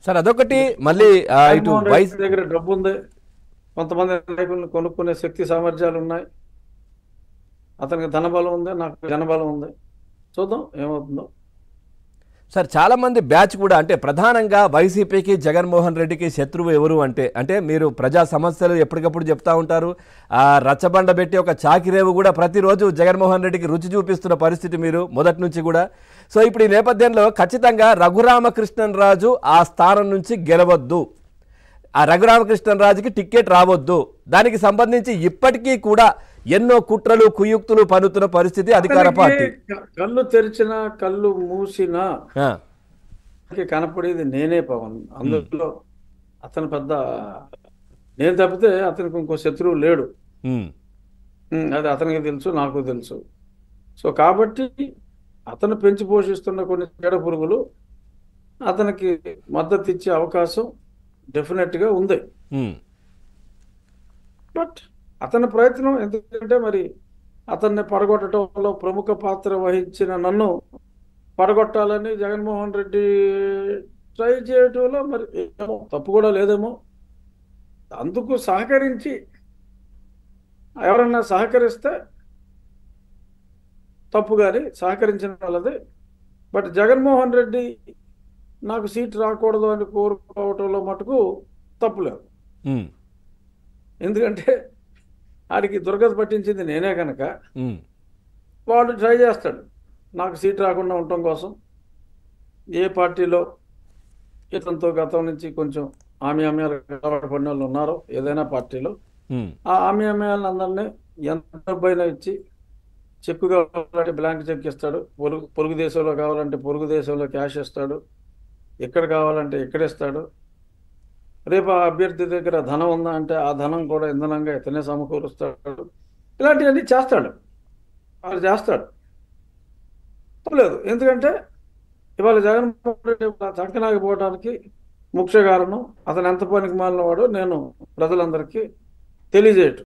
Sir అదొకటి మళ్ళీ ఇటు జగన్మోహన్ వైస్ రెడ్డి దగ్గర డబ్బు ఉంది, కొంతమంది నాయకులను కొనుక్కునే శక్తి సామర్థ్యాలు ఉన్నాయి, అతనికి ధనబలం ఉంది, నాకు జనబలం ఉంది. చూద్దాం ఏమవుతుందో. సార్ చాలా మంది బ్యాచ్ కూడా అంటే ప్రధానంగా వైసీపీకి జగన్మోహన్ రెడ్డికి శత్రువు ఎవరు అంటే అంటే మీరు ప్రజా సమస్యలు ఎప్పటికప్పుడు చెప్తా ఉంటారు. రచ్చబండ పెట్టి ఒక చాకిరేవు కూడా ప్రతిరోజు జగన్మోహన్ రెడ్డికి రుచి చూపిస్తున్న పరిస్థితి మీరు మొదటి నుంచి కూడా. సో ఇప్పుడు ఈ నేపథ్యంలో ఖచ్చితంగా రఘురామకృష్ణరాజు ఆ స్థానం నుంచి గెలవద్దు, ఆ రఘురామకృష్ణరాజుకి టికెట్ రావద్దు, దానికి సంబంధించి ఇప్పటికీ కూడా ఎన్నో కుట్రలు కుయుక్తులు పన్నుతున్న పరిస్థితి అధికార పార్టీ. కళ్ళు తెరిచినా కళ్ళు మూసినా ఆ, కనపడేది నేనే పవన్. అందులో అతను పెద్ద, నేను తప్పితే అతనికి ఇంకో శత్రువు లేడు. ఉమ్, అది అతనికి తెలుసు, నాకు తెలుసు. సో కాబట్టి అతను పెంచి పోషిస్తున్న కొన్ని చెడ పురుగులు అతనికి మద్దతు ఇచ్చే అవకాశం డెఫినెట్గా ఉంది. ఉమ్, బట్ అతని ప్రయత్నం, ఎందుకంటే మరి అతన్ని పడగొట్టడంలో ప్రముఖ పాత్ర వహించిన నన్ను పడగొట్టాలని జగన్మోహన్ రెడ్డి ట్రై చేయటంలో మరి ఏమో తప్పు కూడా లేదేమో. అందుకు సహకరించి ఎవరన్నా సహకరిస్తే తప్పు, కానీ సహకరించిన వాళ్ళది. బట్ జగన్మోహన్ రెడ్డి నాకు సీట్ రాకూడదు అని కోరుకోవటంలో మటుకు తప్పులేదు. ఉమ్, ఎందుకంటే ఆడికి దుర్గతి పట్టించింది నేనే కనుక ఉమ్, వాడు ట్రై చేస్తాడు నాకు సీట్ రాకుండా ఉండటం కోసం. ఏ పార్టీలో ఇతనితో గతం నుంచి కొంచెం ఆమ్యామ్యాలు పడిన వాళ్ళు ఉన్నారో ఏదైనా పార్టీలో, ఉమ్, ఆ ఆమ్యామ్యాలను అందరినీ ఎంత డబ్బైనా ఇచ్చి, చెక్కు కావాలంటే బ్లాంక్ చెక్ ఇస్తాడు, పొరుగు దేశంలో కావాలంటే పొరుగు దేశంలో క్యాష్ ఇస్తాడు, ఎక్కడ కావాలంటే ఎక్కడ ఇస్తాడు. రేపు ఆ అభ్యర్థి దగ్గర ధనం ఉందా అంటే ఆ ధనం కూడా ఇంధనంగా ఇతనే సమకూరుస్తాడు. ఇలాంటివన్నీ చేస్తాడు, వాడు చేస్తాడు, తప్పలేదు. ఎందుకంటే ఇవాళ జగన్మోహన్ రెడ్డి చంకనాగిపోవడానికి ముఖ్య కారణం అతను ఎంత పనికి మాలిన వాడో నేను ప్రజలందరికీ తెలియజేయటం.